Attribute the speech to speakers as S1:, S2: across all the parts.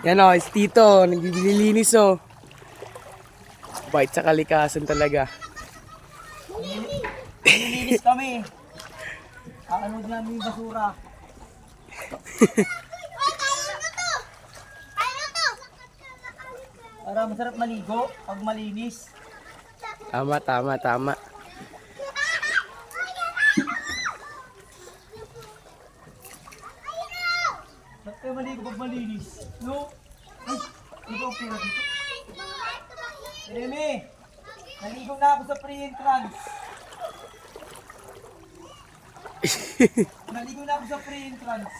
S1: Yan o, si Tito, nagbibili-linis o. Bait sa kalikasan talaga.
S2: Nilinis kami. Aanod namin yung basura. Para masarap maligo pag malinis.
S1: Tama, tama, tama.
S2: Ba't kayo maligo pag malinis? No? Ay, ito ang pera dito. Remy, naligo na ako sa pre-entrance. Naligo na ako sa pre-entrance.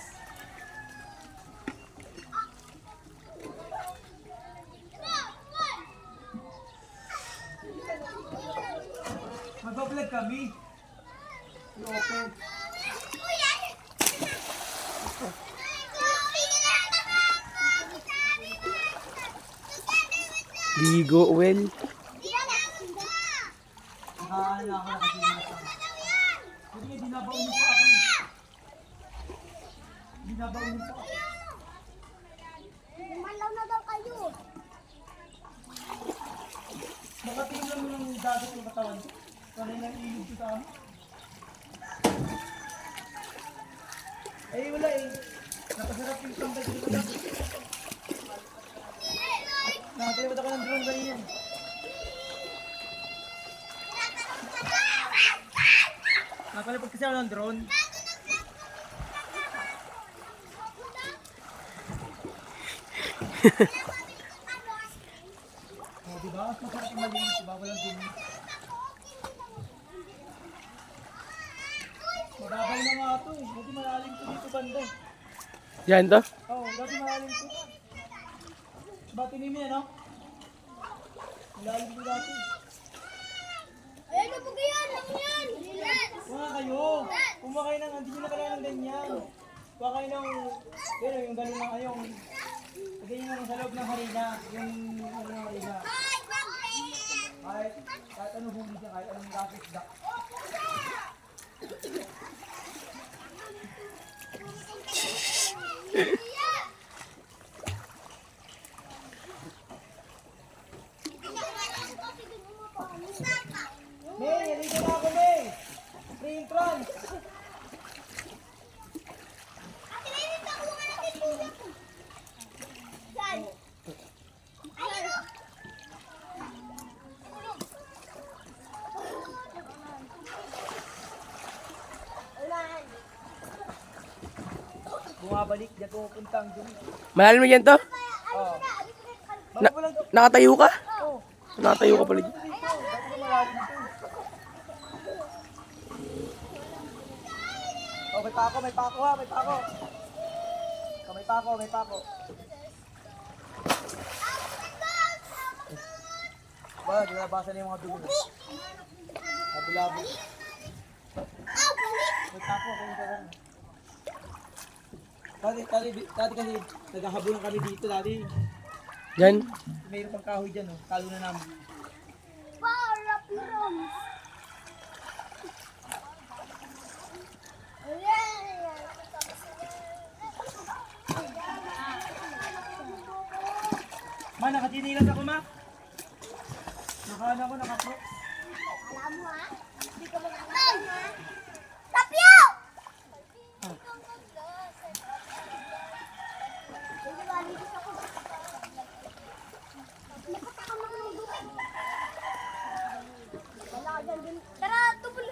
S2: Magbablog kami. I-open.
S1: Ligo, well.
S2: Nakaano ako nakasimulat ako. Hindi, dinabaunin pa ako. Dinabaunin pa ako.
S3: Malaw na daw kayo.
S2: Makatingin mo ng dagat ng katawan ko. Sanay nang ilog ko sa amin. Eh wala eh. Napasarap yung tambay ko sa dagat. Nakatilipat ako ng drone kanina. Nakalipad kasi ako ng drone. Oh, diba? Mas masarap yung malinis, diba? Walang dumi. Mababay na nga ito eh. Dati malalim ko dito banda.
S1: Yan to.
S2: Oo, dati malalim ko. Diba tinimi yan, no? Malalim ko dati.
S3: Ayun na po kayo. Ano yan? Relax.
S2: Kuha kayo. Kumakay ng, hindi nyo na kailangan ng ganyan. Kuha kayo ng, pero yung gano'n na kayong, ganyan naman sa loob ng harina. Yung, ano ng harina. Kahit ano huli siya, kahit anong gastos da. May, nalito na ako, May! Free entrance! Bumabalik, diyan pupunta ang dumi.
S1: Malalim mo yan to?
S2: Oo.
S1: Na
S2: Bago lang to.
S1: nakatayo ka?
S2: Oo.
S1: Nakatayo ka pala dyan.
S2: Dito, dati ko malalim dito. Oh, may pako ha, may pako. Oh, may pako. Wala, ginabasa na yung mga dumi. Labo-labo. May pako, kung ito rin. Dati kasi naghahabulan kami dito dati.
S1: Yan.
S2: Mayroon pang kahoy dyan, oh. Talo na namin.
S3: Para piram.
S2: Ma, nakatinilas ako, ma. Nakaano ako, nakapro.
S3: Alam mo ha? Hindi ka mag-alam ha? Tapyo! Tara, tubol!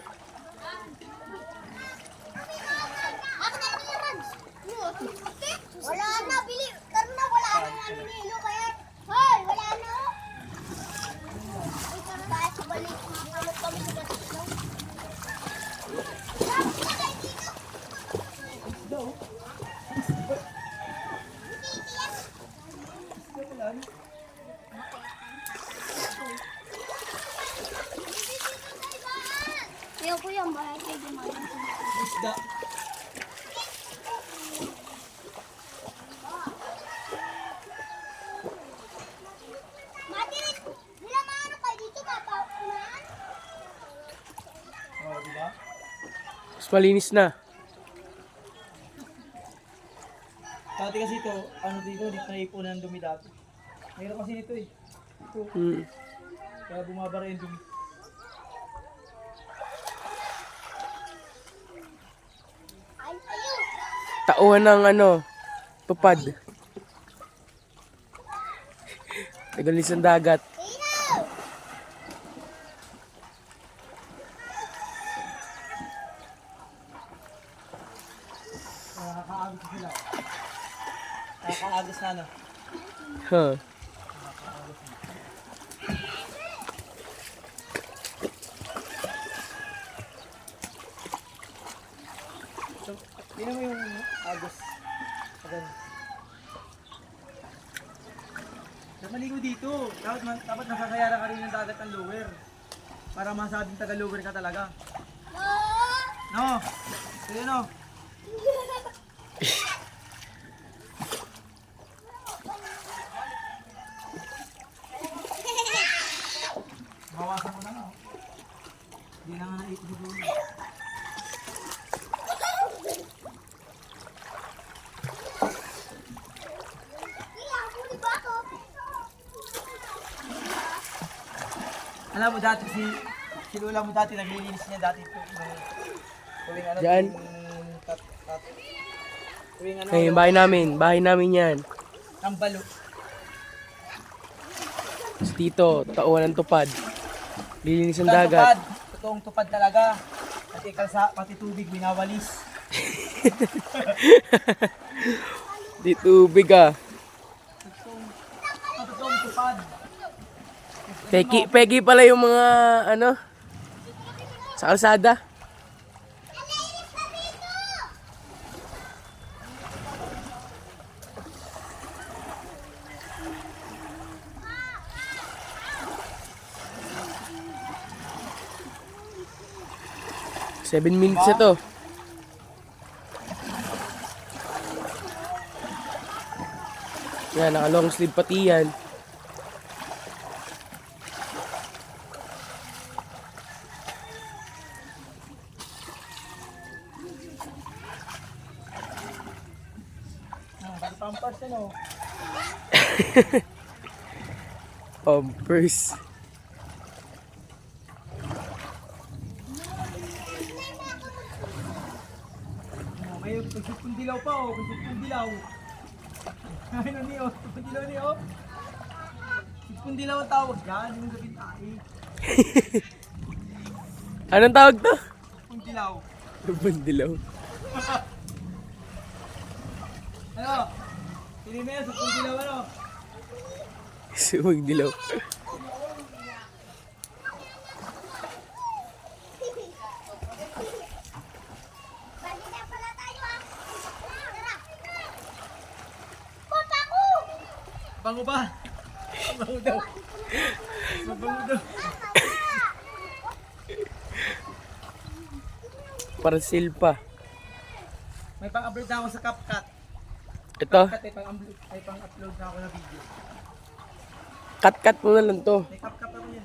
S3: Wala na, bili! Tara na, wala na nga ninilo kaya... Hoy, wala na! Ay, tara tayo sa balik. Ano kami sa batik daw? Ayaw ko yan, bahay kayo gumawa.
S2: Isda.
S3: Mati, nila maano kayo dito, mapaunahan?
S2: Oh, diba?
S1: Mas malinis na.
S2: Dati Dati kasi ito, ano dito, dito naipunan ng dumi dati. Mayroon kasi nito eh. Ito,
S1: Hmm.
S2: kaya bumabara yung dumi.
S1: Tauhan ng ano, tupad. Tagalis ng dagat.
S2: Nakakaagos sila. Nakakaagos na ano.
S1: Huh.
S2: So, tingnan mo yung agos. Agan. Dapat maligo dito. Dapat nasasayaran ka rin ng dagat ng lower. Para masabing taga lower ka talaga. No! Sige no! Bawasan mo na nga. Hindi na nga naipig doon. Alam mo dati si Lola mo dati naglilinis niya dati ito. Tuwing ano,
S1: Diyan?
S2: tuwing ano,
S1: Ay, bahay namin yan.
S2: ang balo.
S1: So, dito, tauhan ng tupad. Lilinis ng
S2: Tupad,
S1: dagat.
S2: totoong tupad talaga. Pati kalsa, pati tubig, winawalis.
S1: Di tubig ah.
S2: Totoong tupad.
S1: Pegi pala yung mga ano sa kalsada. Seven minutes na to. Yan, naka long sleeve pati yan.
S2: Pampers ano.
S1: Pampers.
S2: May pagkipong dilaw pa oh, pagkipong dilaw. Ano niyo, pagkipong dilaw niyo. Pagkipong dilaw ang tawag dyan, yung sabihin tayo.
S1: Anong tawag to?
S2: Pagkipong dilaw.
S1: Bandilaw.
S2: Ano? Pili mo yan, pagkipong dilaw ano?
S1: Suwag dilaw.
S2: Bango ba? Bango daw. Mabango daw.
S1: Parcel pa.
S2: May pang-upload na ako sa CapCut.
S1: Ito,
S2: CapCut ay pang-upload na ako na video.
S1: cut mo na lang to.
S2: May CapCut ako yan.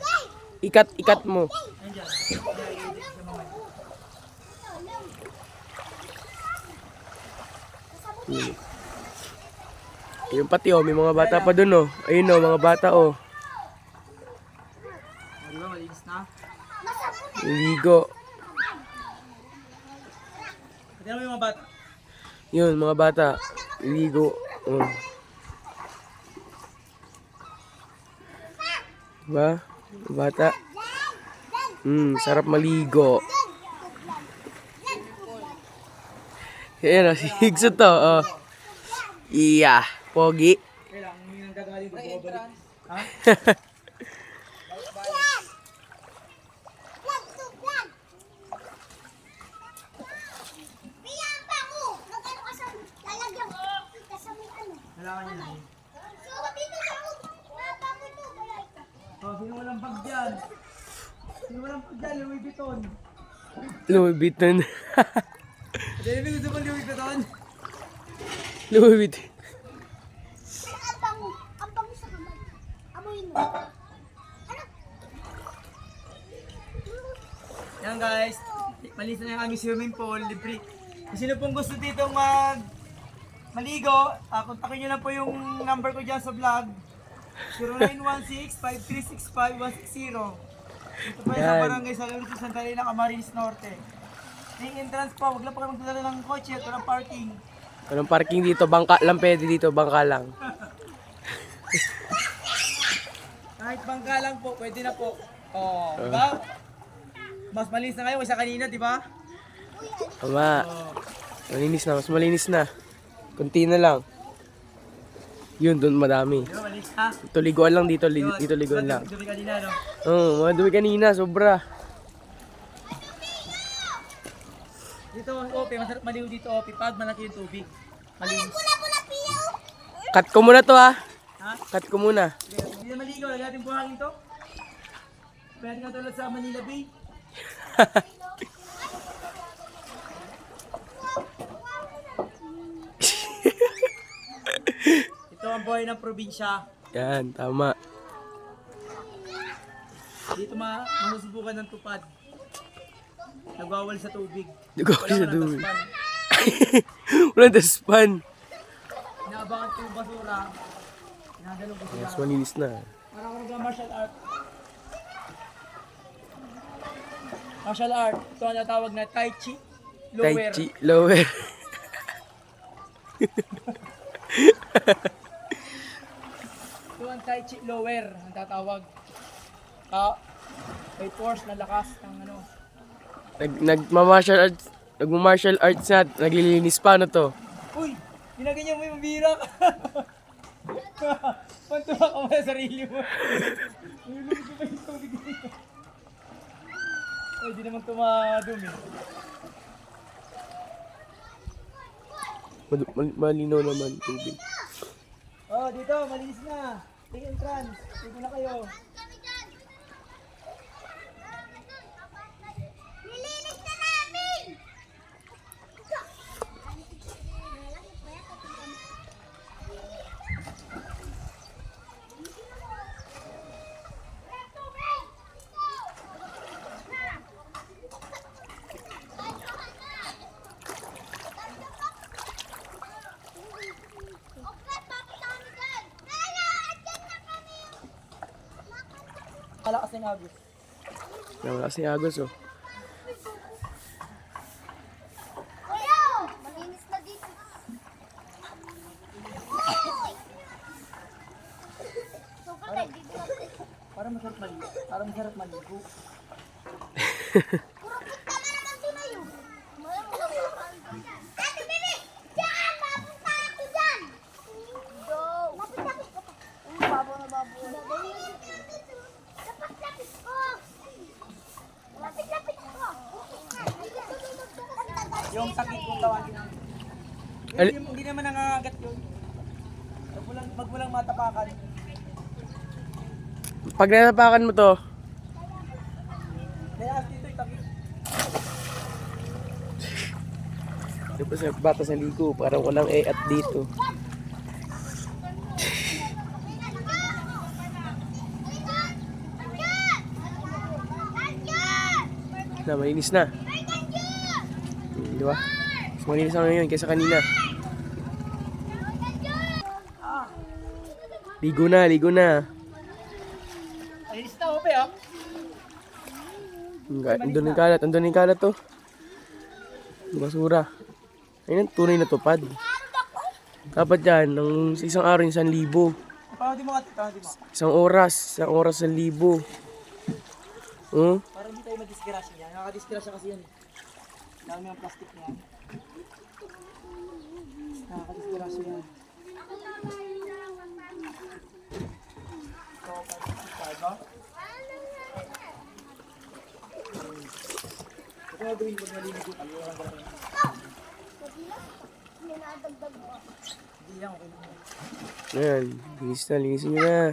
S1: Ikat mo.
S2: Ayan dyan. I-edit siya mamaya.
S1: Yung pati oh, may mga bata pa dun oh. Ayun oh, mga bata oh.
S2: Di ba, malinis na?
S1: Ligo.
S2: Tignan mo yung mga bata.
S1: Yun, mga bata. Ligo. Oh. Diba? Mga bata. Sarap maligo. Ayan oh, si Higso to oh. Iya, pogi.
S2: Kailangan mo yung gagaling pag bumabalik. Ha? Kailangan nyo na yun. Oh, sino walang bag dyan? Sino walang bag dyan? Louis Vuitton.
S1: Louis Vuitton.
S2: Dahil gusto mo Louis Vuitton?
S1: Louis Vuitton.
S3: Ang bango sa kamay. Amoyin mo. Ano?
S2: Yan guys, malis na yung aming swimming pool, libre. Kung sino pong gusto dito maligo, kontakin nyo lang po yung number ko dyan sa vlog. 0916-5365-160. Ito po yung sa
S1: Yan.
S2: barangay sa Luluto, Santa Elena, Camarines Norte. Yung entrance po, wag lang po kayo magdala ng kotse at walang parking.
S1: Anong parking dito? Bangka lang pwede dito, bangka lang.
S2: Kahit bangka lang po, pwede na po. Oh, di ba? Mas malinis na kayo kaysa kanina, di ba?
S1: Tama. Malinis na, mas malinis na. Kunti na lang. Yun, doon madami.
S2: Di ba, malinis ha?
S1: Ito liguan lang dito, dito liguan lang.
S2: Dumi kanina, no?
S1: Oo, mga dumi kanina, sobra.
S2: Dito, Ope, masarap maliw dito, Ope. Pag malaki yung tubig. Malinis.
S1: Cut ko muna to ha.
S2: Ha?
S1: Cut ko muna.
S2: Hindi na maligo, lagyan natin buhangin to. Pwede nga tulad sa Manila Bay. Ito ang buhay ng probinsya.
S1: Yan, tama.
S2: Dito mahusubukan ng tupad. Nagwawal sa tubig.
S1: Dugo ko
S2: Wala
S1: sa
S2: walang
S1: duwi.
S2: taspan.
S1: Walang daspan.
S2: Inaabangan ko yung basura. Inagalong ko sila.
S1: Mas malinis na.
S2: Parang ako nag-martial art. Martial art. Ito ang natawag na Tai Chi.
S1: Tai
S2: Lower.
S1: Chi, lower.
S2: Ito ang Tai Chi lower. Ang tatawag. May force na lakas ng ano.
S1: Nagma-martial arts, nagma-martial arts na, naglilinis pa ano to.
S2: Uy! Ginaganyan mo yung birak. Pantuwa ka mo sa sarili mo. Nilulog ko pa yung tubig dito. Ay, di naman tumadumi.
S1: Malinaw naman tubig.
S2: Oh, dito, malinis na. Take entrance. Dito na kayo.
S3: Nilinis na namin!
S2: Kalakas ng agos.
S1: Wala kasi agos oh.
S3: Kuya! Malinis na dito. So, kapag dito natin.
S2: Para masarap maligo. Para masarap maligo.
S3: Puro punta na naman tumayo. Dati, Bibi! Diyan! Mapunta ako dyan! Go! Lapit-lapit ko pa. Babaw na babaw. Lapit-lapit ko! Lapit-lapit ko!
S2: Yung sakit kong tawagin namin. Hindi naman nangangagat yun. Wag mo lang matapakan.
S1: Pag natapakan mo to,
S2: Kaya dito itakit.
S1: tapos sa bata sa ligo, parang walang at dito. Na, malinis na. Di ba? Mas malinis na ngayon kaysa kanina. Ligo na, ligo na.
S2: Ayos na, Ope, ah.
S1: Andun yung kalat, andun yung kalat to. Basura. Ayun ang tunay na tupad. Dapat yan, ng isang araw, 1,000.
S2: Paano di mo kati? Paano di mo?
S1: Isang oras, 1,000.
S2: Para hindi tayo madisgrasya niya. Nakakadisgrasya kasi yan. Dami ang plastic niya. Nakakadisgrasya yan. So, ba? Ito nga gawin pag naliligo ka. Walang gawin. Hindi yan, okay lang.
S1: Ayan, linisin nyo na.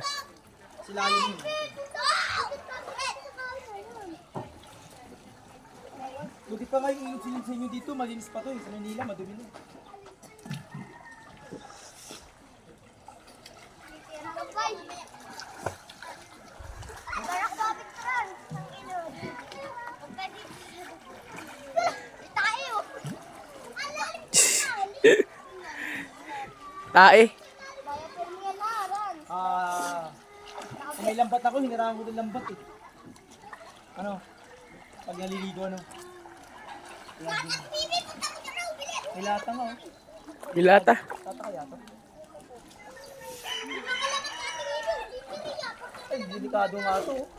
S2: Sila ayaw yun. Buti pa nga yung ilog sa inyo dito, malinis pa to eh. Sa Manila, madumi na.
S1: Tae.
S3: Diaper mo yan ha, Ron.
S2: Kung may lambat ako, hinirahan ko ng lambat eh. Ano? Pag naliligo, ano?
S3: Bibi, punta ko dyan, Ron. Bilis.
S2: May lata nga, oh.
S1: Dilata.
S2: Tata kaya to?
S3: Nakakalaman natin dito. Bibi,
S2: Ay, delikado nga to. Oh.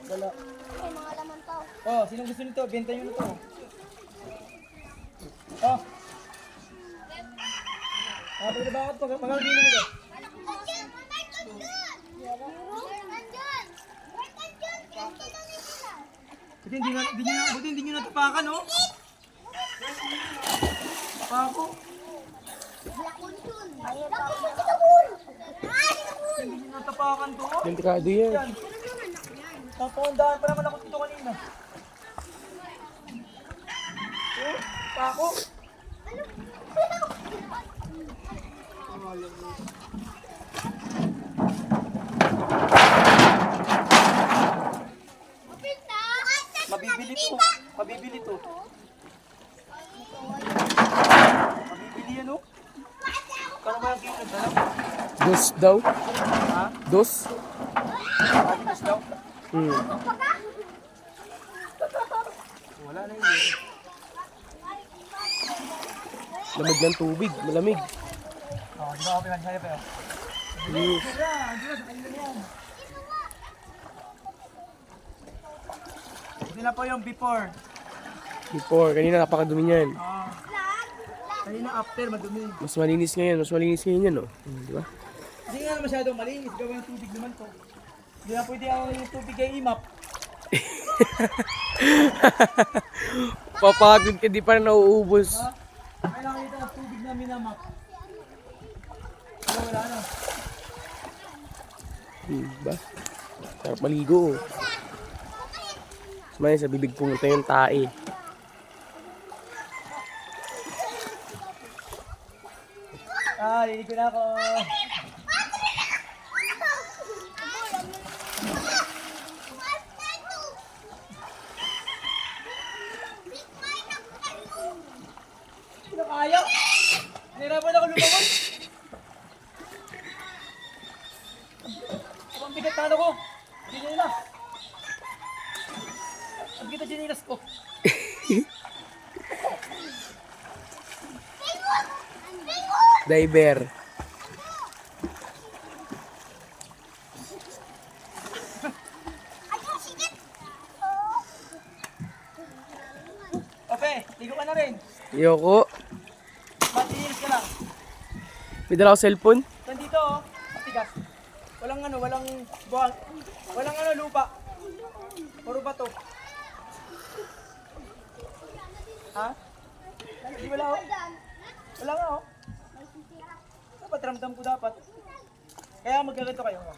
S2: Wala.
S3: May mga laman to.
S2: Oh, sinong gusto nito? Benta nyo na to. Oh. Pwede ba ako? Magkano din nito? Buti hindi nyo natapakan, oh. Pako. Hindi nyo natapakan to, oh.
S1: Delikado yan.
S2: Yan. Napaundahan pa naman ako dito kanina. Oh, pako. Mabibili to. Mabibili to. Mabibili yan, oh. Kano ba yung kilo? Dalaw?
S1: Dos daw.
S2: Ha?
S1: Dos.
S2: Adidas daw? Wala na yun.
S1: Lamig ng tubig. Malamig.
S2: Oh, di ba ako pinagsaya pa yun? Wala, Adidas, sa kanila yan. Ito na po yung before.
S1: Before. Kanina napakadumi niyan.
S2: Kanina after, madumi.
S1: Mas malinis ngayon. Mas malinis ngayon yan, oh. Di ba?
S2: Hindi nga masyadong malinis, gawa ng tubig naman to. Hindi na pwede ako yung tubig ay imap.
S1: Papagod ka, di pa na nauubos.
S2: Ha? Kailangan nito ang tubig na minamap. Wala na.
S1: Diba? Sarap maligo, oh. May sa bibig pumunta yung tae.
S2: Linig ko na ako. Sino kaya? Nahirapan ako lumangon. Ang bigat na ano ko. Sinilas. Ang bigat na sinilas ko.
S1: Diver.
S2: Okay, ligo ka na rin.
S1: Yoko.
S2: Matinis ka lang.
S1: May dala ko cellphone.
S2: Nandito oh, matigas. Walang ano, walang buhang. Walang ano, lupa. Puro bato. Ha? Hindi wala oh. Wala nga oh. Dapat ramdam ko dapat. Kaya magkaganto kayo. Oh.